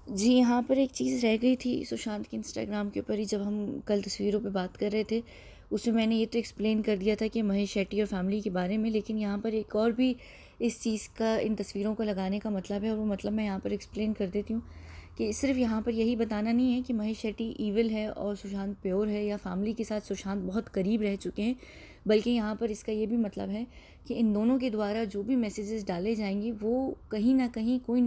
जी, यहाँ पर एक चीज़ रह गई थी सुशांत के इंस्टाग्राम के ऊपर ही, जब हम कल तस्वीरों पे बात कर रहे थे, उसमें मैंने ये तो एक्सप्लेन कर दिया था कि महेश शेट्टी और फैमिली के बारे में, लेकिन यहाँ पर एक और भी इस चीज़ का, इन तस्वीरों को लगाने का मतलब है, और वो मतलब मैं यहाँ पर एक्सप्लेन कर देती हूँ कि सिर्फ यहाँ पर यही बताना नहीं है कि महेश शेट्टी ईविल है और सुशांत प्योर है, या फैमिली के साथ सुशांत बहुत करीब रह चुके हैं, बल्कि यहाँ पर इसका ये भी मतलब है कि इन दोनों के द्वारा जो भी मैसेजेस डाले जाएंगे वो कहीं ना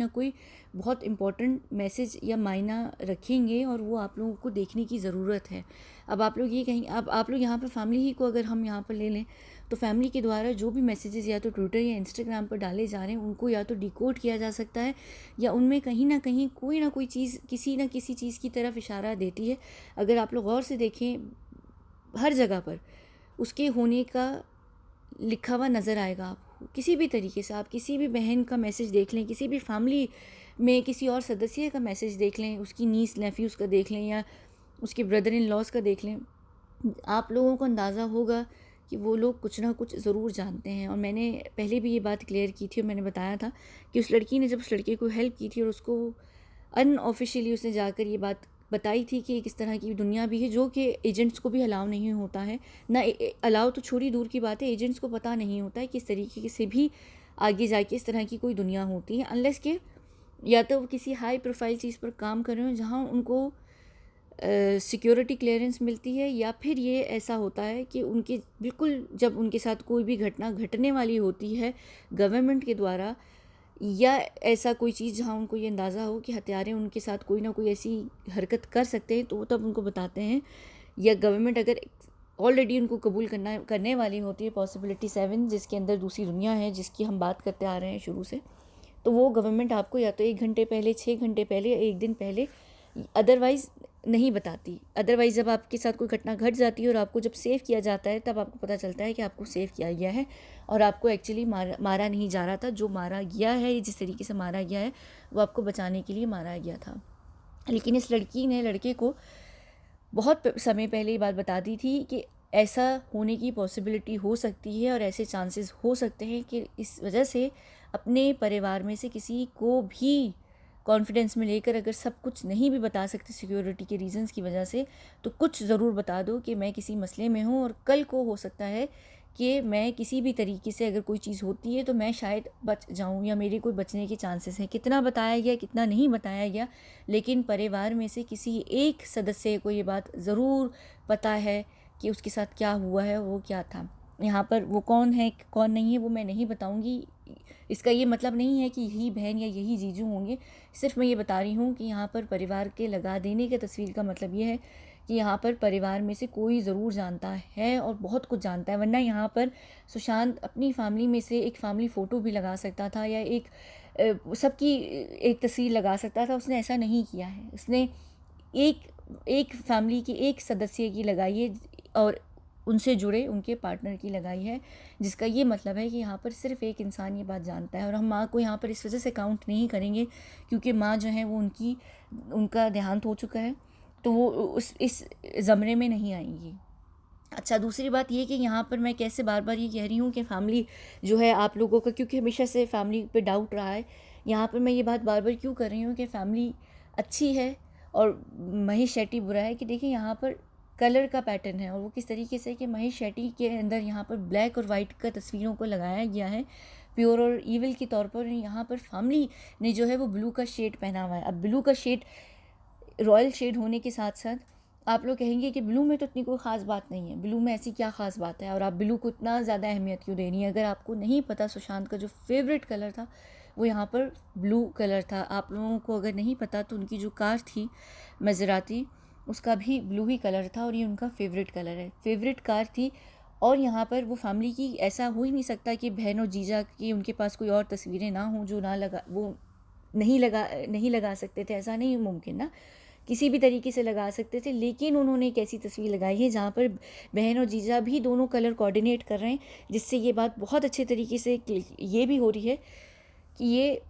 कोई बहुत इम्पोर्टेंट मैसेज या मायना रखेंगे, और वो आप लोगों को देखने की ज़रूरत है। अब आप लोग ये कहेंगे, अब आप लोग यहाँ पर फैमिली ही को अगर हम यहाँ पर ले लें, तो फैमिली के द्वारा जो भी मैसेजेस या तो ट्विटर या इंस्टाग्राम पर डाले जा रहे हैं, उनको या तो डिकोड किया जा सकता है, या उनमें कहीं ना कोई चीज़ किसी ना किसी चीज़ की तरफ इशारा देती है। अगर आप लोग गौर से देखें, हर जगह पर उसके होने का लिखा हुआ नज़र आएगा आपको, किसी भी तरीके से। आप किसी भी बहन का मैसेज देख लें, किसी भी फैमिली में किसी और सदस्य का मैसेज देख लें, उसकी नीस नेफ्यूज़ का देख लें, या उसके ब्रदर इन लॉज का देख लें, आप लोगों को अंदाज़ा होगा कि वो लोग कुछ ना कुछ ज़रूर जानते हैं। और मैंने पहले भी ये बात क्लियर की थी, और मैंने बताया था कि उस लड़की ने जब उस लड़के को हेल्प की थी, और उसको अनऑफिशियली उसने जाकर ये बात बताई थी कि किस तरह की दुनिया भी है, जो कि एजेंट्स को भी अलाउ नहीं होता है ना। अलाउ तो छोड़ी दूर की बात है, एजेंट्स को पता नहीं होता है कि इस तरीके से भी आगे जाके इस तरह की कोई दुनिया होती है, अनलेस के या तो वो किसी हाई प्रोफाइल चीज़ पर काम कर रहे हो जहाँ उनको सिक्योरिटी क्लियरेंस मिलती है, या फिर ये ऐसा होता है कि उनके बिल्कुल जब उनके साथ कोई भी घटना घटने वाली होती है गवर्नमेंट के द्वारा, या ऐसा कोई चीज़ जहाँ उनको ये अंदाज़ा हो कि हत्यारे उनके साथ कोई ना कोई ऐसी हरकत कर सकते हैं, तो वो तब उनको बताते हैं। या गवर्नमेंट अगर ऑलरेडी उनको कबूल करने वाली होती है, पॉसिबिलिटी 7 जिसके अंदर दूसरी दुनिया है जिसकी हम बात करते आ रहे हैं शुरू से, तो वो गवर्नमेंट आपको या तो 1 घंटे पहले, 6 घंटे पहले, या 1 दिन पहले अदरवाइज़ नहीं बताती। अदरवाइज़ जब आपके साथ कोई घटना घट जाती है और आपको जब सेव किया जाता है, तब आपको पता चलता है कि आपको सेव किया गया है, और आपको एक्चुअली मारा नहीं जा रहा था। जो मारा गया है, जिस तरीके से मारा गया है, वो आपको बचाने के लिए मारा गया था। लेकिन इस लड़की ने लड़के को बहुत समय पहले ये बात बता दी थी कि ऐसा होने की पॉसिबिलिटी हो सकती है, और ऐसे चांसेस हो सकते हैं कि इस वजह से अपने परिवार में से किसी को भी कॉन्फिडेंस में लेकर, अगर सब कुछ नहीं भी बता सकते सिक्योरिटी के रीजंस की वजह से, तो कुछ ज़रूर बता दो कि मैं किसी मसले में हूँ, और कल को हो सकता है कि मैं किसी भी तरीके से अगर कोई चीज़ होती है तो मैं शायद बच जाऊं, या मेरे कोई बचने के चांसेस हैं। कितना बताया गया, कितना नहीं बताया गया, लेकिन परिवार में से किसी एक सदस्य को ये बात ज़रूर पता है कि उसके साथ क्या हुआ है, वो क्या था। यहाँ पर वो कौन है कौन नहीं है वो मैं नहीं बताऊँगी। इसका ये मतलब नहीं है कि यही बहन या यही जीजू होंगे। सिर्फ मैं ये बता रही हूँ कि यहाँ पर परिवार के लगा देने के तस्वीर का मतलब ये है कि यहाँ पर परिवार में से कोई ज़रूर जानता है, और बहुत कुछ जानता है। वरना यहाँ पर सुशांत अपनी फैमिली में से एक फैमिली फ़ोटो भी लगा सकता था, या एक सबकी एक तस्वीर लगा सकता था। उसने ऐसा नहीं किया है। उसने एक एक फैमिली की एक सदस्य की लगाई है, और उनसे जुड़े उनके पार्टनर की लगाई है, जिसका ये मतलब है कि यहाँ पर सिर्फ एक इंसान ये बात जानता है। और हम माँ को यहाँ पर इस वजह से काउंट नहीं करेंगे क्योंकि माँ जो है वो उनका देहांत हो चुका है, तो वो इस ज़मरे में नहीं आएंगी। अच्छा, दूसरी बात ये कि यहाँ पर मैं कैसे बार बार ये कह रही हूँ कि फैमिली जो है आप लोगों का, क्योंकि हमेशा से फैमिली पे डाउट रहा है, यहाँ पर मैं ये बात बार बार क्यों कर रही हूँ कि फैमिली अच्छी है और महेश शेट्टी बुरा है, कि देखिए यहाँ पर कलर का पैटर्न है, और वो किस तरीके से कि महेश शेट्टी के अंदर यहाँ पर ब्लैक और वाइट का तस्वीरों को लगाया गया है प्योर और ईविल के तौर पर। यहाँ पर फैमिली ने जो है वो ब्लू का शेड पहना हुआ है। अब ब्लू का शेड रॉयल शेड होने के साथ साथ आप लोग कहेंगे कि ब्लू में तो इतनी कोई ख़ास बात नहीं है, ब्लू में ऐसी क्या ख़ास बात है, और आप ब्लू को इतना ज़्यादा अहमियत क्यों दे रही हैं। अगर आपको नहीं पता, सुशांत का जो फेवरेट कलर था वो यहाँ पर ब्लू कलर था। आप लोगों को अगर नहीं पता तो उनकी जो कार थी मज़राती, उसका भी ब्लू ही कलर था, और ये उनका फेवरेट कलर है, फेवरेट कार थी। और यहाँ पर वो फैमिली की, ऐसा हो ही नहीं सकता कि बहन और जीजा की उनके पास कोई और तस्वीरें ना हों जो ना लगा, वो नहीं लगा सकते थे, ऐसा नहीं मुमकिन ना, किसी भी तरीके से लगा सकते थे। लेकिन उन्होंने एक ऐसी तस्वीर लगाई है जहाँ पर बहन और जीजा भी दोनों कलर कोऑर्डिनेट कर रहे हैं, जिससे ये बात बहुत अच्छे तरीके से ये भी हो रही है कि ये,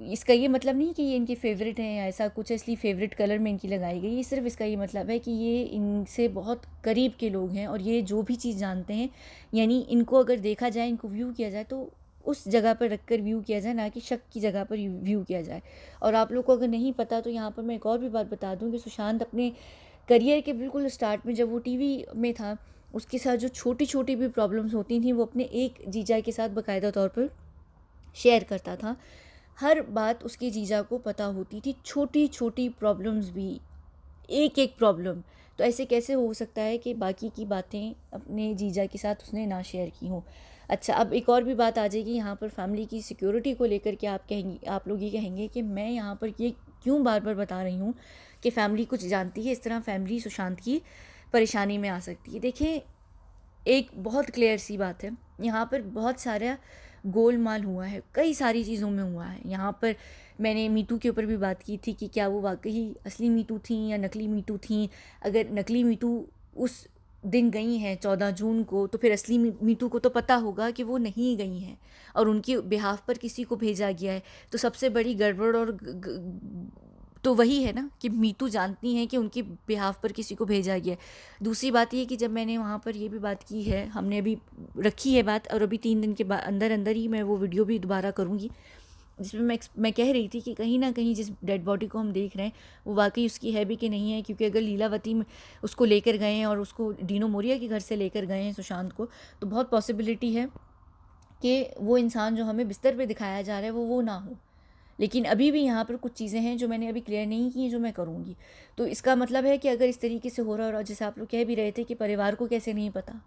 इसका ये मतलब नहीं कि ये इनके फेवरेट हैं या ऐसा कुछ है इसलिए फेवरेट कलर में इनकी लगाई गई। ये सिर्फ इसका ये मतलब है कि ये इनसे बहुत करीब के लोग हैं, और ये जो भी चीज़ जानते हैं, यानी इनको अगर देखा जाए, इनको व्यू किया जाए, तो उस जगह पर रख कर व्यू किया जाए, ना कि शक की जगह पर व्यू किया जाए। और आप लोग को अगर नहीं पता तो यहाँ पर मैं एक और भी बात बता दूँ कि सुशांत अपने करियर के बिल्कुल स्टार्ट में जब वो टीवी में था, उसके साथ जो छोटी छोटी भी प्रॉब्लम्स होती थी वो अपने एक जीजा के साथ बाकायदा तौर पर शेयर करता था। हर बात उसके जीजा को पता होती थी, छोटी छोटी प्रॉब्लम्स भी, एक एक प्रॉब्लम। तो ऐसे कैसे हो सकता है कि बाकी की बातें अपने जीजा के साथ उसने ना शेयर की हों। अच्छा, अब एक और भी बात आ जाएगी यहाँ पर फैमिली की सिक्योरिटी को लेकर के। आप लोग ये कहेंगे कि मैं यहाँ पर ये क्यों बार बार बता रही हूँ कि फैमिली कुछ जानती है, इस तरह फैमिली सुशांत की परेशानी में आ सकती है। देखें, एक बहुत क्लियर सी बात है, यहाँ पर बहुत सारा गोलमाल हुआ है, कई सारी चीज़ों में हुआ है। यहाँ पर मैंने मीटू के ऊपर भी बात की थी कि क्या वो वाकई असली मीटू थी या नकली मीटू थी। अगर नकली मीटू उस दिन गई हैं 14 जून को, तो फिर असली मीटू को तो पता होगा कि वो नहीं गई हैं और उनके बिहाफ पर किसी को भेजा गया है। तो सबसे बड़ी गड़बड़ और तो वही है ना कि मीटू जानती हैं कि उनके बिहाफ पर किसी को भेजा गया है। दूसरी बात ये कि जब मैंने वहाँ पर ये भी बात की है, हमने अभी रखी है बात, और अभी 3 दिन के अंदर अंदर ही मैं वो वीडियो भी दोबारा करूँगी, जिसमें मैं कह रही थी कि कहीं ना कहीं जिस डेड बॉडी को हम देख रहे हैं वो वाकई उसकी है भी कि नहीं है। क्योंकि अगर लीलावती में उसको लेकर गए हैं और उसको डीनो मोरिया के घर से लेकर गए हैं सुशांत को, तो बहुत पॉसिबिलिटी है कि वो इंसान जो हमें बिस्तर पे दिखाया जा रहा है वो ना हो। लेकिन अभी भी यहाँ पर कुछ चीज़ें हैं जो मैंने अभी क्लियर नहीं की हैं, जो मैं करूँगी। तो इसका मतलब है कि अगर इस तरीके से हो रहा है, और जैसे आप लोग कह भी रहे थे कि परिवार को कैसे नहीं पता,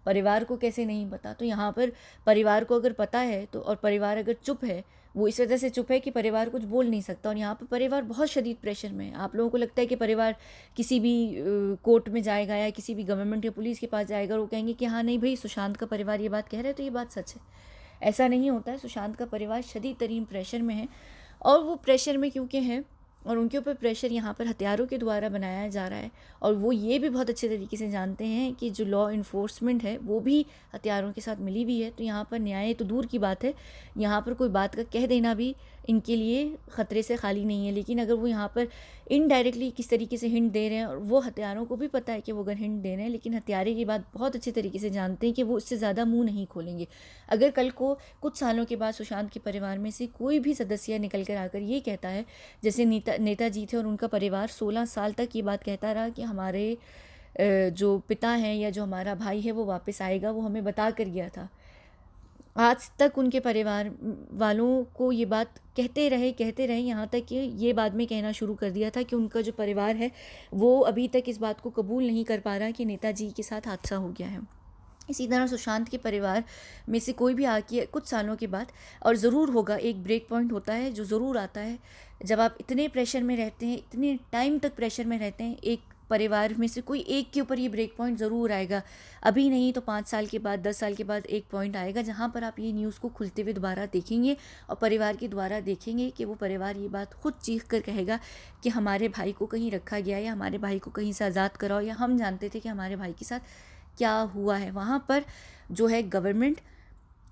परिवार को कैसे नहीं पता, तो यहाँ पर परिवार को अगर पता है तो, और परिवार अगर चुप है, वो इस वजह से चुप है कि परिवार कुछ बोल नहीं सकता। और यहाँ पर परिवार बहुत शदीद प्रेशर में है। आप लोगों को लगता है कि परिवार किसी भी कोर्ट में जाएगा या किसी भी गवर्नमेंट या पुलिस के पास जाएगा और वो कहेंगे कि हाँ नहीं भाई सुशांत का परिवार ये बात कह रहा है तो ये बात सच है। ऐसा नहीं होता है। सुशांत का परिवार शदीद तरीन प्रेशर में है, और वो प्रेशर में क्योंकि है, और उनके ऊपर प्रेशर यहाँ पर हथियारों के द्वारा बनाया जा रहा है। और वो ये भी बहुत अच्छे तरीके से जानते हैं कि जो लॉ इन्फोर्समेंट है वो भी हथियारों के साथ मिली हुई है। तो यहाँ पर न्याय तो दूर की बात है, यहाँ पर कोई बात का कह देना भी इनके लिए ख़तरे से खाली नहीं है। लेकिन अगर वो यहाँ पर इनडायरेक्टली किस तरीके से हिंट दे रहे हैं, और वो हथियारों को भी पता है कि वो अगर हिंट दे रहे हैं, लेकिन हथियारे की बात बहुत अच्छे तरीके से जानते हैं कि वो इससे ज़्यादा मुँह नहीं खोलेंगे। अगर कल को कुछ सालों के बाद सुशांत के परिवार में से कोई भी सदस्य निकल कर आकर ये कहता है, जैसे नेताजी थे और उनका परिवार 16 साल तक ये बात कहता रहा कि हमारे जो पिता हैं या जो हमारा भाई है वो वापस आएगा, वो हमें बता कर गया था। आज तक उनके परिवार वालों को ये बात कहते रहे, यहाँ तक कि ये बाद में कहना शुरू कर दिया था कि उनका जो परिवार है वो अभी तक इस बात को कबूल नहीं कर पा रहा कि नेताजी के साथ हादसा हो गया है। इसी तरह सुशांत के परिवार में से कोई भी आके कुछ सालों के बाद, और ज़रूर होगा, एक ब्रेक पॉइंट होता है जो ज़रूर आता है जब आप इतने प्रेशर में रहते हैं, इतने टाइम तक प्रेशर में रहते हैं, एक परिवार में से कोई एक के ऊपर ये ब्रेक पॉइंट ज़रूर आएगा। अभी नहीं तो 5 साल के बाद, 10 साल के बाद एक पॉइंट आएगा जहाँ पर आप ये न्यूज़ को खुलते हुए दोबारा देखेंगे और परिवार के द्वारा देखेंगे कि वो परिवार ये बात खुद चीख कर कहेगा कि हमारे भाई को कहीं रखा गया, या हमारे भाई को कहीं से आज़ाद कराओ, या हम जानते थे कि हमारे भाई के साथ क्या हुआ है। वहाँ पर जो है गवर्नमेंट,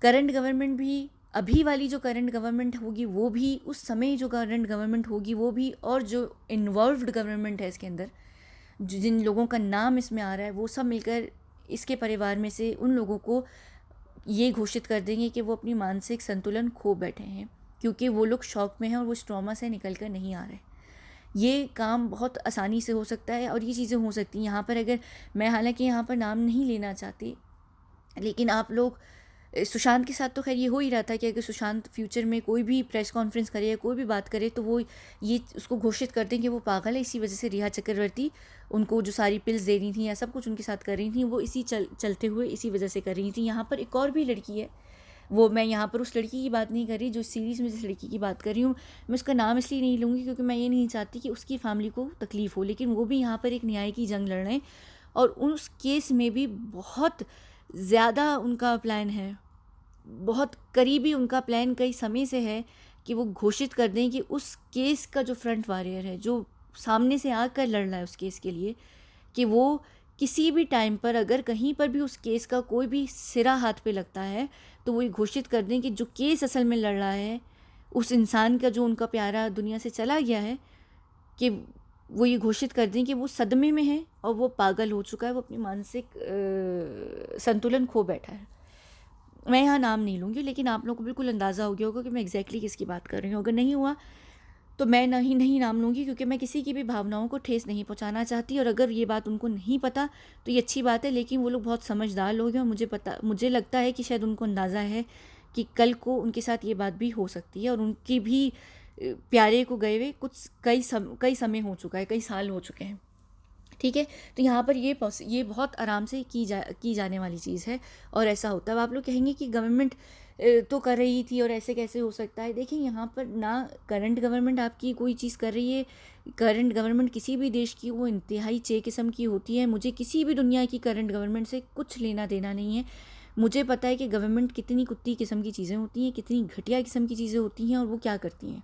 करंट गवर्नमेंट भी, अभी वाली जो करंट गवर्नमेंट होगी वो भी, उस समय जो करंट गवर्नमेंट होगी वो भी, और जो इन्वॉल्व्ड गवर्नमेंट है इसके अंदर, जिन लोगों का नाम इसमें आ रहा है, वो सब मिलकर इसके परिवार में से उन लोगों को ये घोषित कर देंगे कि वो अपनी मानसिक संतुलन खो बैठे हैं, क्योंकि वो लोग शॉक में हैं और वो इस ट्रॉमा से निकल कर नहीं आ रहे। ये काम बहुत आसानी से हो सकता है और ये चीज़ें हो सकती हैं यहाँ पर। अगर मैं, हालांकि यहाँ पर नाम नहीं लेना चाहती, लेकिन आप लोग, सुशांत के साथ तो खैर ये हो ही रहा था कि अगर सुशांत फ्यूचर में कोई भी प्रेस कॉन्फ्रेंस करे या कोई भी बात करे तो वो ये उसको घोषित कर दें कि वो पागल है। इसी वजह से रिया चक्रवर्ती उनको जो सारी पिल्स दे रही थी या सब कुछ उनके साथ कर रही थी, वो इसी चलते हुए इसी वजह से कर रही थी। यहाँ पर एक और भी लड़की है, वो मैं यहाँ पर उस लड़की की बात नहीं कर रही जो सीरीज़ में जिस लड़की की बात कर रही हूँ, मैं उसका नाम इसलिए नहीं लूँगी क्योंकि मैं ये नहीं चाहती कि उसकी फैमिली को तकलीफ़ हो, लेकिन वो भी यहाँ पर एक न्याय की जंग लड़ रहे हैं। और उस केस में भी बहुत ज़्यादा उनका प्लान है, बहुत करीबी उनका प्लान कई समय से है कि वो घोषित कर दें कि उस केस का जो फ्रंट वॉरियर है, जो सामने से आकर लड़ रहा है उस केस के लिए, कि वो किसी भी टाइम पर अगर कहीं पर भी उस केस का कोई भी सिरा हाथ पे लगता है तो वो ये घोषित कर दें कि जो केस असल में लड़ रहा है उस इंसान का, जो उनका प्यारा दुनिया से चला गया है, कि वो ये घोषित कर दें कि वो सदमे में है और वो पागल हो चुका है, वो अपनी मानसिक संतुलन खो बैठा है। मैं यहाँ नाम नहीं लूँगी, लेकिन आप लोगों को बिल्कुल अंदाज़ा हो गया होगा कि मैं एग्जैक्टली किसकी बात कर रही हूँ। अगर नहीं हुआ तो मैं नहीं नाम लूँगी, क्योंकि मैं किसी की भी भावनाओं को ठेस नहीं पहुँचाना चाहती। और अगर ये बात उनको नहीं पता तो ये अच्छी बात है, लेकिन वो लोग बहुत समझदार लोग हैं और मुझे लगता है कि शायद उनको अंदाज़ा है कि कल को उनके साथ ये बात भी हो सकती है। और उनकी भी प्यारे को गए हुए कई समय हो चुका है, कई साल हो चुके हैं। ठीक है, तो यहाँ पर ये बहुत आराम से की जाने वाली चीज़ है और ऐसा होता है। अब आप लोग कहेंगे कि गवर्नमेंट तो कर रही थी और ऐसे कैसे हो सकता है। देखिए, यहाँ पर ना करंट गवर्नमेंट आपकी कोई चीज़ कर रही है। करंट गवर्नमेंट किसी भी देश की वो इंतहाई चे किस्म की होती है। मुझे किसी भी दुनिया की करंट गवर्नमेंट से कुछ लेना देना नहीं है। मुझे पता है कि गवर्नमेंट कितनी कुत्ती किस्म की चीज़ें होती हैं, कितनी घटिया किस्म की चीज़ें होती हैं और वो क्या करती हैं।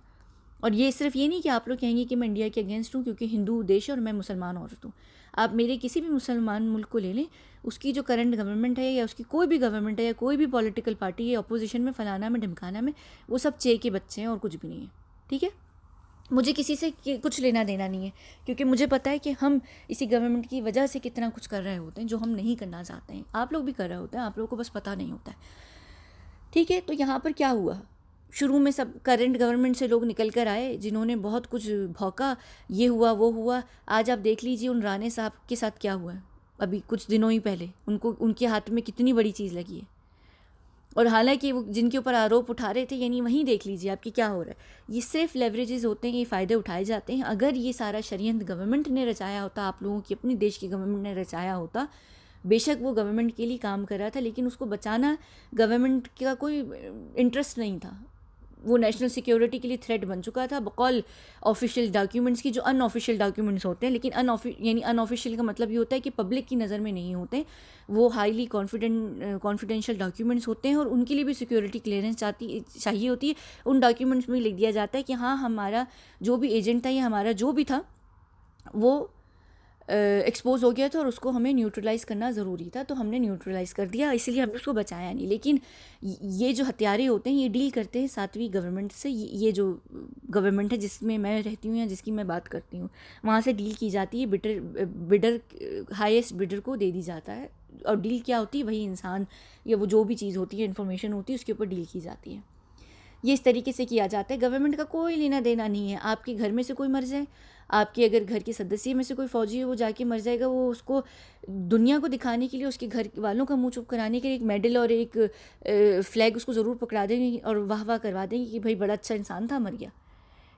और ये सिर्फ ये नहीं कि आप लोग कहेंगे कि मैं इंडिया के अगेंस्ट हूँ क्योंकि हिंदू देश है और मैं मुसलमान औरत हूँ। आप मेरे किसी भी मुसलमान मुल्क को ले लें, उसकी जो करंट गवर्नमेंट है या उसकी कोई भी गवर्नमेंट है या कोई भी पॉलिटिकल पार्टी है अपोजिशन में, फलाना में, ढमकाना में, वो सब चे के बच्चे हैं और कुछ भी नहीं है। ठीक है, मुझे किसी से कुछ लेना देना नहीं है, क्योंकि मुझे पता है कि हम इसी गवर्नमेंट की वजह से कितना कुछ कर रहे होते हैं जो हम नहीं करना चाहते हैं। आप लोग भी कर रहे होते हैं, आप लोगों को बस पता नहीं होता है। ठीक है, तो यहाँ पर क्या हुआ, शुरू में सब करंट गवर्नमेंट से लोग निकल कर आए जिन्होंने बहुत कुछ भौंका, ये हुआ वो हुआ। आज आप देख लीजिए उन राणे साहब के साथ क्या हुआ है। अभी कुछ दिनों ही पहले उनके हाथ में कितनी बड़ी चीज़ लगी है। और हालांकि वो जिनके ऊपर आरोप उठा रहे थे, यानी वहीं देख लीजिए आपकी क्या हो रहा है। ये सिर्फ लेवरेजेस होते हैं, ये फ़ायदे उठाए जाते हैं। अगर ये सारा षड्यंत्र गवर्नमेंट ने रचाया होता, आप लोगों की अपनी देश की गवर्नमेंट ने रचाया होता, बेशक वो गवर्नमेंट के लिए काम कर रहा था, लेकिन उसको बचाना गवर्नमेंट का कोई इंटरेस्ट नहीं था। वो नेशनल सिक्योरिटी के लिए थ्रेट बन चुका था बकौल ऑफिशियल डॉक्यूमेंट्स की, जो अनऑफिशियल डॉक्यूमेंट्स होते हैं। लेकिन अनऑफिशियल का मतलब ये होता है कि पब्लिक की नज़र में नहीं होते, वो हाईली कॉन्फिडेंशियल डॉक्यूमेंट्स होते हैं और उनके लिए भी सिक्योरिटी क्लियरेंस चाहिए होती है। उन डॉक्यूमेंट्स में लिख दिया जाता है कि हाँ, हमारा जो भी एजेंट था या हमारा जो भी था वो एक्सपोज हो गया था और उसको हमें न्यूट्रलाइज़ करना ज़रूरी था, तो हमने न्यूट्रलाइज़ कर दिया, इसलिए हमने उसको बचाया नहीं। लेकिन ये जो हत्यारे होते हैं ये डील करते हैं सातवीं गवर्नमेंट से। ये जो गवर्नमेंट है जिसमें मैं रहती हूँ या जिसकी मैं बात करती हूँ, वहाँ से डील की जाती है। बिडर हाईएस्ट बिडर को दे दी जाता है। और डील क्या होती है, वही इंसान या वो जो भी चीज़ होती है, इन्फॉर्मेशन होती है, उसके ऊपर डील की जाती है। ये इस तरीके से किया जाता है। गवर्नमेंट का कोई लेना देना नहीं है। आपके घर में से कोई मर जाए, आपके अगर घर के सदस्य में से कोई फौजी है, वो जाके मर जाएगा, वो उसको दुनिया को दिखाने के लिए, उसके घर वालों का मुंह चुप कराने के लिए एक मेडल और एक फ्लैग उसको ज़रूर पकड़ा देंगे और वाह वाह करवा देंगे कि भाई बड़ा अच्छा इंसान था, मर गया।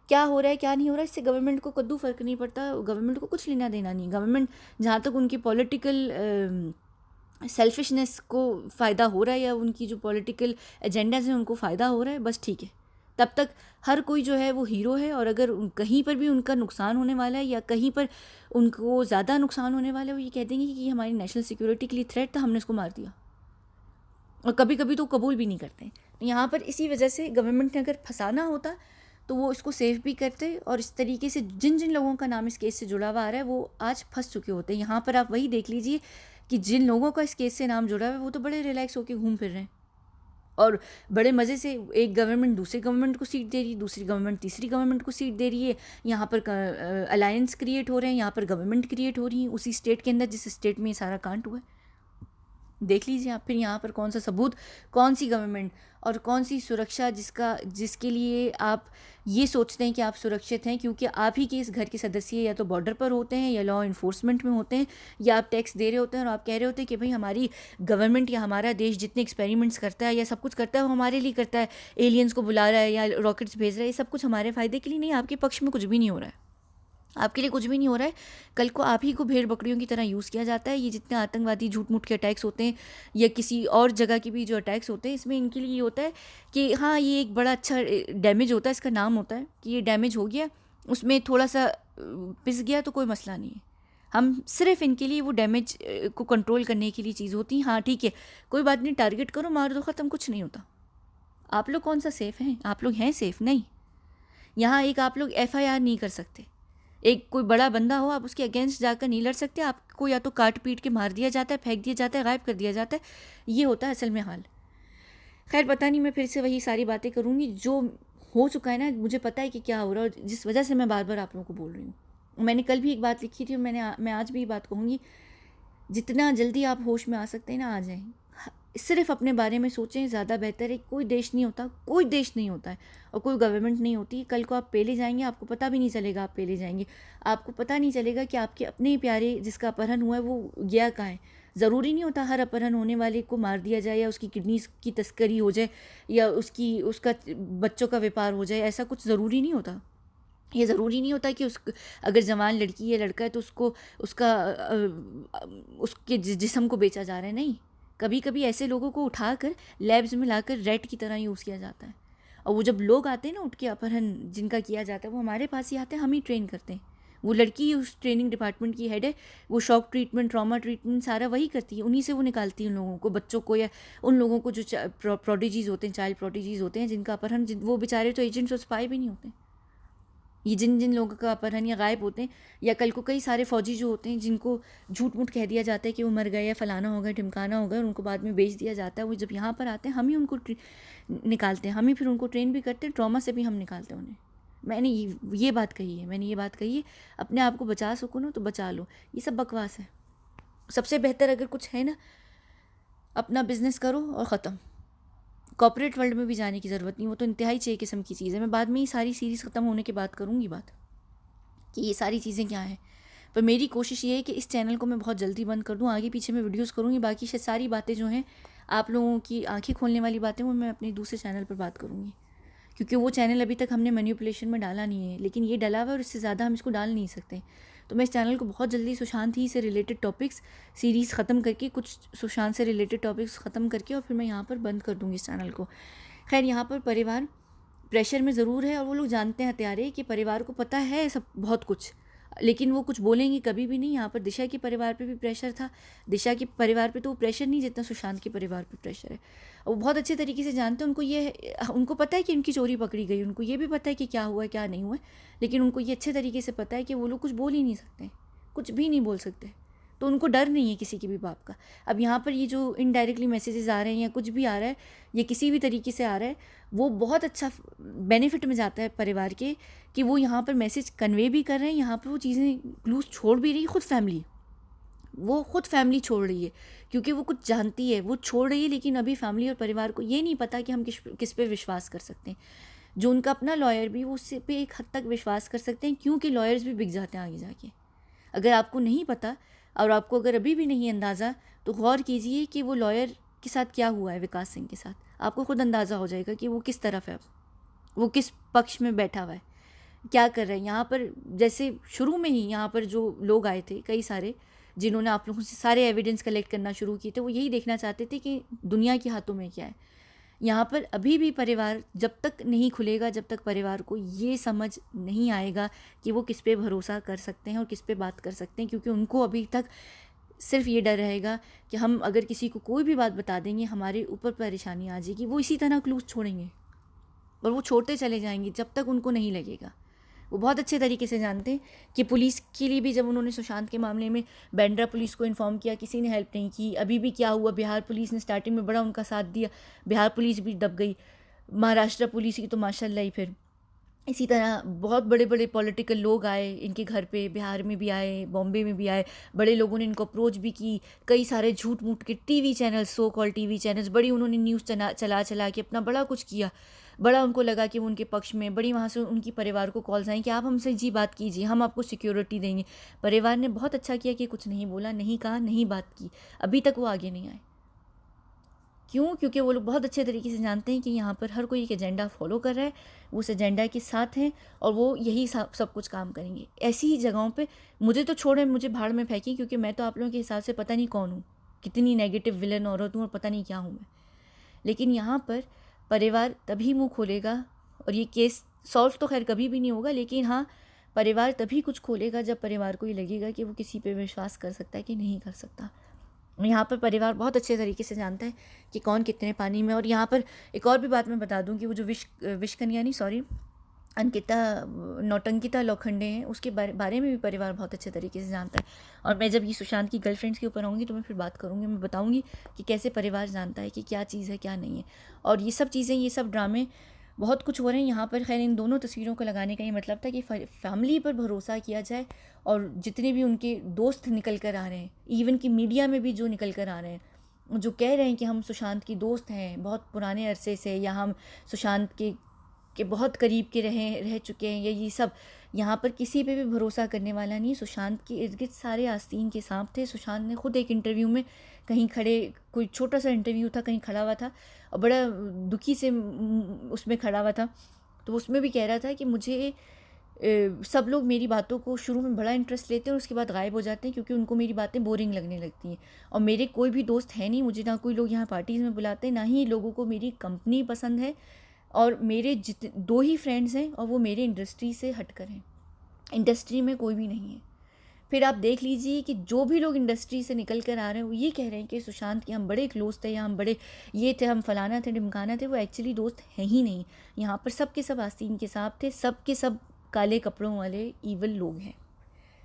क्या हो रहा है क्या नहीं हो रहा है, इससे गवर्नमेंट को कद्दू फ़र्क नहीं पड़ता। गवर्नमेंट को कुछ लेना देना नहीं। गवर्नमेंट जहाँ तक उनकी पॉलिटिकल सेल्फिशनेस को फ़ायदा हो रहा है या उनकी जो पॉलिटिकल एजेंडाज हैं उनको फ़ायदा हो रहा है, बस ठीक है। तब तक हर कोई जो है वो हीरो है। और अगर कहीं पर भी उनका नुकसान होने वाला है या कहीं पर उनको ज़्यादा नुकसान होने वाला है, वो ये कह देंगे कि हमारी नेशनल सिक्योरिटी के लिए थ्रेट था, हमने उसको मार दिया। और कभी कभी तो कबूल भी नहीं करते। तो यहाँ पर इसी वजह से गवर्नमेंट ने अगर फंसाना होता तो वो इसको सेफ भी करते। और इस तरीके से जिन जिन लोगों का नाम इस केस से जुड़ा हुआ आ रहा है वो आज फंस चुके होते हैं। यहाँ पर आप वही देख लीजिए कि जिन लोगों का इस केस से नाम जुड़ा हुआ है वो तो बड़े रिलैक्स होकर घूम फिर रहे हैं और बड़े मज़े से एक गवर्नमेंट दूसरी गवर्नमेंट को सीट दे रही है, दूसरी गवर्नमेंट तीसरी गवर्नमेंट को सीट दे रही है। यहाँ पर अलायंस क्रिएट हो रहे हैं, यहाँ पर गवर्नमेंट क्रिएट हो रही है उसी स्टेट के अंदर जिस स्टेट में ये सारा कांड हुआ है। देख लीजिए आप फिर यहाँ पर कौन सा सबूत, कौन सी गवर्नमेंट और कौन सी सुरक्षा जिसके लिए आप ये सोचते हैं कि आप सुरक्षित हैं क्योंकि आप ही के इस घर के सदस्य या तो बॉर्डर पर होते हैं या लॉ इन्फोर्समेंट में होते हैं या आप टैक्स दे रहे होते हैं और आप कह रहे होते हैं कि भाई हमारी गवर्नमेंट या हमारा देश जितने एक्सपेरिमेंट्स करता है या सब कुछ करता है वो हमारे लिए करता है। एलियंस को बुला रहा है या रॉकेट्स भेज रहा है, ये सब कुछ हमारे फ़ायदे के लिए नहीं। आपके पक्ष में कुछ भी नहीं हो रहा है, आपके लिए कुछ भी नहीं हो रहा है। कल को आप ही को भेड़ बकरियों की तरह यूज़ किया जाता है। ये जितने आतंकवादी झूठ मूठ के अटैक्स होते हैं या किसी और जगह के भी जो अटैक्स होते हैं, इसमें इनके लिए ये होता है कि हाँ ये एक बड़ा अच्छा डैमेज होता है, इसका नाम होता है कि ये डैमेज हो गया, उसमें थोड़ा सा पिस गया तो कोई मसला नहीं है। हम सिर्फ इनके लिए वो डैमेज को कंट्रोल करने के लिए चीज़ होती है। हाँ ठीक है, कोई बात नहीं, टारगेट करो, मार दो, ख़त्म, कुछ नहीं होता। आप लोग कौन सा सेफ़ हैं? आप लोग हैं सेफ़ नहीं। यहाँ एक आप लोग FIR नहीं कर सकते। एक कोई बड़ा बंदा हो, आप उसके अगेंस्ट जाकर नहीं लड़ सकते। आपको या तो काट पीट के मार दिया जाता है, फेंक दिया जाता है, गायब कर दिया जाता है। ये होता है असल में हाल। खैर पता नहीं, मैं फिर से वही सारी बातें करूँगी जो हो चुका है ना। मुझे पता है कि क्या हो रहा है और जिस वजह से मैं बार बार आप लोगों को बोल रही हूँ। मैंने कल भी एक बात लिखी थी और मैं आज भी ये बात कहूँगी, जितना जल्दी आप होश में आ सकते हैं ना, आ जाएं। सिर्फ अपने बारे में सोचें, ज़्यादा बेहतर है। कोई देश नहीं होता, कोई देश नहीं होता है और कोई गवर्नमेंट नहीं होती। कल को आप पेले जाएंगे, आपको पता भी नहीं चलेगा आप पेले जाएंगे, आपको पता नहीं चलेगा कि आपके अपने ही प्यारे जिसका अपहरण हुआ है वो गया कहाँ है। ज़रूरी नहीं होता हर अपहरण होने वाले को मार दिया जाए या उसकी किडनी की तस्करी हो जाए या उसका बच्चों का व्यापार हो जाए, ऐसा कुछ ज़रूरी नहीं होता। ये ज़रूरी नहीं होता कि अगर जवान लड़की या लड़का है तो उसको उसका उसके जिस्म को बेचा जा रहा है। नहीं, कभी कभी ऐसे लोगों को उठाकर लैब्स में लाकर रेट की तरह यूज़ किया जाता है। और वो जब लोग आते हैं ना उठ के अपहरण जिनका किया जाता है वो हमारे पास ही आते हैं, हम ही ट्रेन करते हैं। वो लड़की उस ट्रेनिंग डिपार्टमेंट की हेड है, वो शॉक ट्रीटमेंट ट्रॉमा ट्रीटमेंट सारा वही करती है, उन्हीं से वो निकालती है उन लोगों को, बच्चों को या उन लोगों को जो प्रोडिजीज़ होते हैं, चाइल्ड प्रोडिजीज़ होते हैं जिनका अपहरण, वो बेचारे तो एजेंट्स और स्पाई भी नहीं होते। ये जिन जिन लोगों का अपहरण या गायब होते हैं, या कल को कई सारे फौजी जो होते हैं जिनको झूठ मूठ कह दिया जाता है कि वो मर गए या फलाना हो गया ढिमकाना हो गया और उनको बाद में बेच दिया जाता है, वो जब यहाँ पर आते हैं हम ही उनको निकालते हैं, हम ही फिर उनको ट्रेन भी करते हैं, ट्रॉमा से भी हम निकालते हैं उन्हें। मैंने ये बात कही है, मैंने ये बात कही है। अपने आप को बचा सको ना तो बचा लो, ये सब बकवास है। सबसे बेहतर अगर कुछ है ना, अपना बिजनेस करो और ख़त्म। कॉर्पोरेट वर्ल्ड में भी जाने की ज़रूरत नहीं, वो तो इंतहाई छः किस्म की चीज़ है। मैं बाद में ही सारी सीरीज़ ख़त्म होने के बाद करूँगी बात कि ये सारी चीज़ें क्या हैं। पर मेरी कोशिश ये है कि इस चैनल को मैं बहुत जल्दी बंद कर दूँ, आगे पीछे मैं वीडियोस करूँगी, बाकी शायद सारी बातें जो हैं आप लोगों की आंखें खोलने वाली बातें वो मैं अपने दूसरे चैनल पर बात करूँगी, क्योंकि वो चैनल अभी तक हमने मैनिपुलेशन में डाला नहीं है, लेकिन ये डला हुआ है और इससे ज़्यादा हम इसको डाल नहीं सकते। तो मैं इस चैनल को बहुत जल्दी सुशांत ही से रिलेटेड टॉपिक्स सीरीज़ ख़त्म करके, कुछ सुशांत से रिलेटेड टॉपिक्स ख़त्म करके और फिर मैं यहाँ पर बंद कर दूँगी इस चैनल को। खैर, यहाँ पर परिवार प्रेशर में ज़रूर है और वो लोग जानते हैं हत्यारे कि परिवार को पता है सब बहुत कुछ, लेकिन वो कुछ बोलेंगे कभी भी नहीं। यहाँ पर दिशा के परिवार पे भी प्रेशर था, दिशा के परिवार पे तो वो प्रेशर नहीं जितना सुशांत के परिवार पे प्रेशर है। वो बहुत अच्छे तरीके से जानते हैं, उनको पता है कि उनकी चोरी पकड़ी गई, उनको ये भी पता है कि क्या हुआ है क्या नहीं हुआ है, लेकिन उनको ये अच्छे तरीके से पता है कि वो लोग कुछ बोल ही नहीं सकते, कुछ भी नहीं बोल सकते। तो उनको डर नहीं है किसी के भी बाप का। अब यहाँ पर ये जो इनडायरेक्टली मैसेजेस आ रहे हैं या कुछ भी आ रहा है, ये किसी भी तरीके से आ रहा है, वो बहुत अच्छा बेनिफिट में जाता है परिवार के, कि वो यहाँ पर मैसेज कन्वे भी कर रहे हैं, यहाँ पर वो चीज़ें क्लूज छोड़ भी रही, वो खुद फैमिली छोड़ रही है, क्योंकि वो कुछ जानती है, वो छोड़ रही है। लेकिन अभी फैमिली और परिवार को ये नहीं पता कि हम किस पे विश्वास कर सकते हैं। जो उनका अपना लॉयर भी, वो उससे पे एक हद तक विश्वास कर सकते हैं, क्योंकि लॉयर्स भी बिक जाते हैं आगे जाके। अगर आपको नहीं पता और आपको अगर अभी भी नहीं अंदाज़ा, तो गौर कीजिए कि वो लॉयर के साथ क्या हुआ है, विकास सिंह के साथ। आपको खुद अंदाज़ा हो जाएगा कि वो किस तरफ है, वो किस पक्ष में बैठा हुआ है, क्या कर रहे हैं। यहाँ पर जैसे शुरू में ही यहाँ पर जो लोग आए थे कई सारे, जिन्होंने आप लोगों से सारे एविडेंस कलेक्ट करना शुरू किए थे, वो यही देखना चाहते थे कि दुनिया के हाथों में क्या है। यहाँ पर अभी भी परिवार जब तक नहीं खुलेगा, जब तक परिवार को ये समझ नहीं आएगा कि वो किस पे भरोसा कर सकते हैं और किस पे बात कर सकते हैं, क्योंकि उनको अभी तक सिर्फ ये डर रहेगा कि हम अगर किसी को कोई भी बात बता देंगे हमारे ऊपर परेशानी आ जाएगी। वो इसी तरह क्लूज छोड़ेंगे और वो छोड़ते चले जाएंगे जब तक उनको नहीं लगेगा। वो बहुत अच्छे तरीके से जानते हैं कि पुलिस के लिए भी, जब उन्होंने सुशांत के मामले में बांद्रा पुलिस को इन्फॉर्म किया, किसी ने हेल्प नहीं की। अभी भी क्या हुआ, बिहार पुलिस ने स्टार्टिंग में बड़ा उनका साथ दिया, बिहार पुलिस भी दब गई। महाराष्ट्र पुलिस की तो माशाल्लाह ही फिर इसी तरह बहुत बड़े बड़े पॉलिटिकल लोग आए इनके घर पे, बिहार में भी आए, बॉम्बे में भी आए, बड़े लोगों ने इनको अप्रोच भी की। कई सारे झूठ मूठ के टीवी चैनल, सो कॉल टीवी चैनल्स, बड़ी उन्होंने न्यूज़ चला के अपना बड़ा कुछ किया। बड़ा उनको लगा कि वो उनके पक्ष में, बड़ी वहाँ से उनकी परिवार को कॉल्स आई कि आप हमसे जी बात कीजिए, हम आपको सिक्योरिटी देंगे। परिवार ने बहुत अच्छा किया कि कुछ नहीं बोला, नहीं कहा, नहीं बात की। अभी तक वो आगे नहीं आए। क्यों? क्योंकि वो लोग बहुत अच्छे तरीके से जानते हैं कि यहाँ पर हर कोई एक एजेंडा फॉलो कर रहा है, वो उस एजेंडा के साथ हैं और वो यही सब कुछ काम करेंगे। ऐसी ही जगहों पे मुझे तो छोड़े, मुझे भाड़ में फेंकी, क्योंकि मैं तो आप लोगों के हिसाब से पता नहीं कौन हूँ, कितनी नेगेटिव विलन औरत हूँ और पता नहीं क्या हूँ मैं। लेकिन यहाँ पर परिवार तभी मुँह खोलेगा, और ये केस सॉल्व तो खैर कभी भी नहीं होगा, लेकिन हाँ, परिवार तभी कुछ खोलेगा जब परिवार को ये लगेगा कि वो किसी पे विश्वास कर सकता है कि नहीं कर सकता। यहाँ पर परिवार बहुत अच्छे तरीके से जानता है कि कौन कितने पानी में। और यहाँ पर एक और भी बात मैं बता दूँ कि वो जो विशकन्या नहीं, सॉरी, अंकिता नौटंकिता लोखंडे हैं, उसके बारे में भी परिवार बहुत अच्छे तरीके से जानता है। और मैं जब ये सुशांत की गर्लफ्रेंड्स के ऊपर आऊँगी तो मैं फिर बात करूँगी, मैं बताऊँगी कि कैसे परिवार जानता है कि क्या चीज़ है क्या नहीं है। और ये सब चीज़ें, ये सब ड्रामे बहुत कुछ हो रहे हैं यहाँ पर। खैर, इन दोनों तस्वीरों को लगाने का ये मतलब था कि फैमिली पर भरोसा किया जाए, और जितने भी उनके दोस्त निकल कर आ रहे हैं, इवन कि मीडिया में भी जो निकल कर आ रहे हैं, जो कह रहे हैं कि हम सुशांत की दोस्त हैं बहुत पुराने अरसे से, या हम सुशांत के बहुत करीब के रह चुके हैं, या ये सब, यहाँ पर किसी पे भी भरोसा करने वाला नहीं। सुशांत के इर्द गिर्द सारे आस्तीन के सांप थे। सुशांत ने खुद एक इंटरव्यू में कहीं खड़े, कोई छोटा सा इंटरव्यू था, कहीं खड़ा हुआ था और बड़ा दुखी से उसमें खड़ा हुआ था, तो उसमें भी कह रहा था कि मुझे सब लोग मेरी बातों को शुरू में बड़ा इंटरेस्ट लेते हैं और उसके बाद गायब हो जाते हैं, क्योंकि उनको मेरी बातें बोरिंग लगने लगती हैं। और मेरे कोई भी दोस्त है नहीं, मुझे ना कोई लोग यहाँ पार्टीज़ में बुलाते हैं, ना ही लोगों को मेरी कंपनी पसंद है। और मेरे दो ही फ्रेंड्स हैं और वो मेरे इंडस्ट्री से हटकर हैं, इंडस्ट्री में कोई भी नहीं है। फिर आप देख लीजिए कि जो भी लोग इंडस्ट्री से निकल कर आ रहे हैं वो ये कह रहे हैं कि सुशांत के हम बड़े क्लोज थे, या हम बड़े ये थे, हम फलाना थे, ढिमकाना थे। वो एक्चुअली दोस्त हैं ही नहीं। यहाँ पर सब के सब आस्तीन के सांप थे, सब के सब काले कपड़ों वाले ईवल लोग हैं।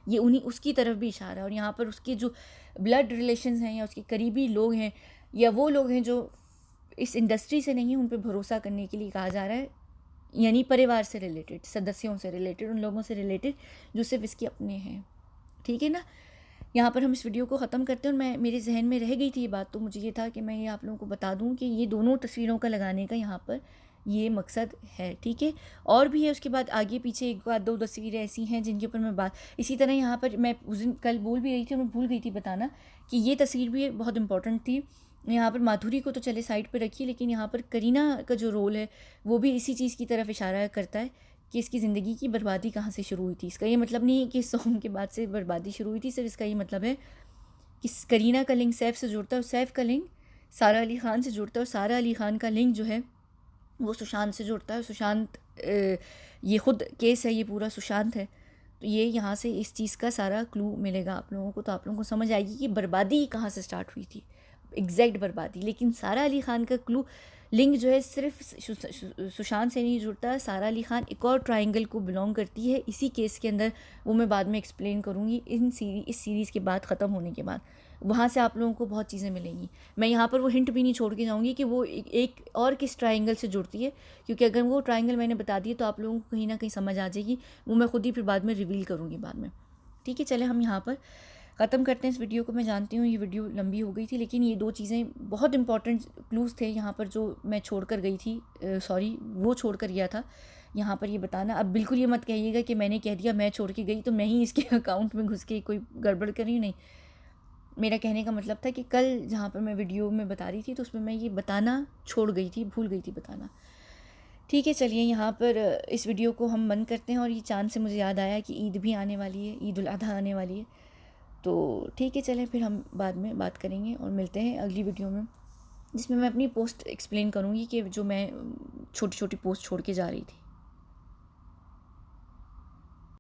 ये उन्हीं उसकी तरफ भी इशारा है। और यहाँ पर उसके जो ब्लड रिलेशंस हैं या उसके करीबी लोग हैं या वो लोग हैं जो इस इंडस्ट्री से नहीं है, उन पर भरोसा करने के लिए कहा जा रहा है, यानी परिवार से रिलेटेड, सदस्यों से रिलेटेड, उन लोगों से रिलेटेड जो सिर्फ इसके अपने हैं। ठीक है ना। यहाँ पर हम इस वीडियो को ख़त्म करते हैं। और मैं, मेरे जहन में रह गई थी ये बात, तो मुझे ये था कि मैं ये आप लोगों को बता दूँ कि ये दोनों तस्वीरों का लगाने का यहाँ पर ये मकसद है। ठीक है। और भी है उसके बाद आगे पीछे एक बात, दो तस्वीरें ऐसी हैं जिनके ऊपर मैं बात, इसी तरह यहाँ पर मैं उस दिन कल बोल भी रही थी और मैं भूल गई थी बताना कि ये तस्वीर भी बहुत इंपॉर्टेंट थी। यहाँ पर माधुरी को तो चले साइड पर रखिए, लेकिन यहाँ पर करीना का जो रोल है वो भी इसी चीज़ की तरफ इशारा करता है कि इसकी ज़िंदगी की बर्बादी कहाँ से शुरू हुई थी। इसका ये मतलब नहीं है कि इस सॉन्ग के बाद से बर्बादी शुरू हुई थी, सिर्फ इसका ये मतलब है कि करीना का लिंक सैफ से जुड़ता है और सैफ का लिंक सारा अली ख़ान से जुड़ता है और सारा अली ख़ान का लिंक जो है वो सुशांत से जुड़ता है। सुशांत, ये खुद केस है, ये पूरा सुशांत है। तो ये यहाँ से इस चीज़ का सारा क्लू मिलेगा आप लोगों को, तो आप लोगों को समझ आएगी कि बर्बादी कहाँ से स्टार्ट हुई थी, एग्जैक्ट बर्बादी। लेकिन सारा अली ख़ान का क्लू लिंक जो है सिर्फ सुशांत से नहीं जुड़ता। सारा अली ख़ान एक और ट्रायंगल को बिलोंग करती है इसी केस के अंदर, वो मैं बाद में एक्सप्लेन करूँगी इस सीरीज़ के बाद ख़त्म होने के बाद। वहाँ से आप लोगों को बहुत चीज़ें मिलेंगी। मैं यहाँ पर वो हिंट भी नहीं छोड़ के जाऊँगी कि वो एक और किस ट्रायंगल से जुड़ती है, क्योंकि अगर वो ट्रायंगल मैंने बता दिए तो आप लोगों को कहीं ना कहीं समझ आ जाएगी। वो मैं खुद ही फिर बाद में रिवील करूँगी बाद में। ठीक है, चले हम यहाँ पर ख़त्म करते हैं इस वीडियो को। मैं जानती हूँ ये वीडियो लंबी हो गई थी, लेकिन ये दो चीज़ें बहुत इंपॉर्टेंट क्लूज़ थे यहाँ पर जो मैं छोड़ कर गई थी, सॉरी वो छोड़ कर गया था यहाँ पर ये बताना। अब बिल्कुल ये मत कहिएगा कि मैंने कह दिया मैं छोड़ के गई तो मैं ही इसके अकाउंट में घुस के कोई गड़बड़ कर रही हूँ, नहीं। मेरा कहने का मतलब था कि कल जहाँ पर मैं वीडियो में बता रही थी तो उसमें मैं ये बताना छोड़ गई थी, भूल गई थी बताना। ठीक है, चलिए यहाँ पर इस वीडियो को हम बंद करते हैं। और ये चांद से मुझे याद आया कि ईद भी आने वाली है, ईद उल अधा आने वाली है, तो ठीक है चलें फिर हम बाद में बात करेंगे और मिलते हैं अगली वीडियो में, जिसमें मैं अपनी पोस्ट एक्सप्लेन करूँगी कि जो मैं छोटी छोटी पोस्ट छोड़ के जा रही थी।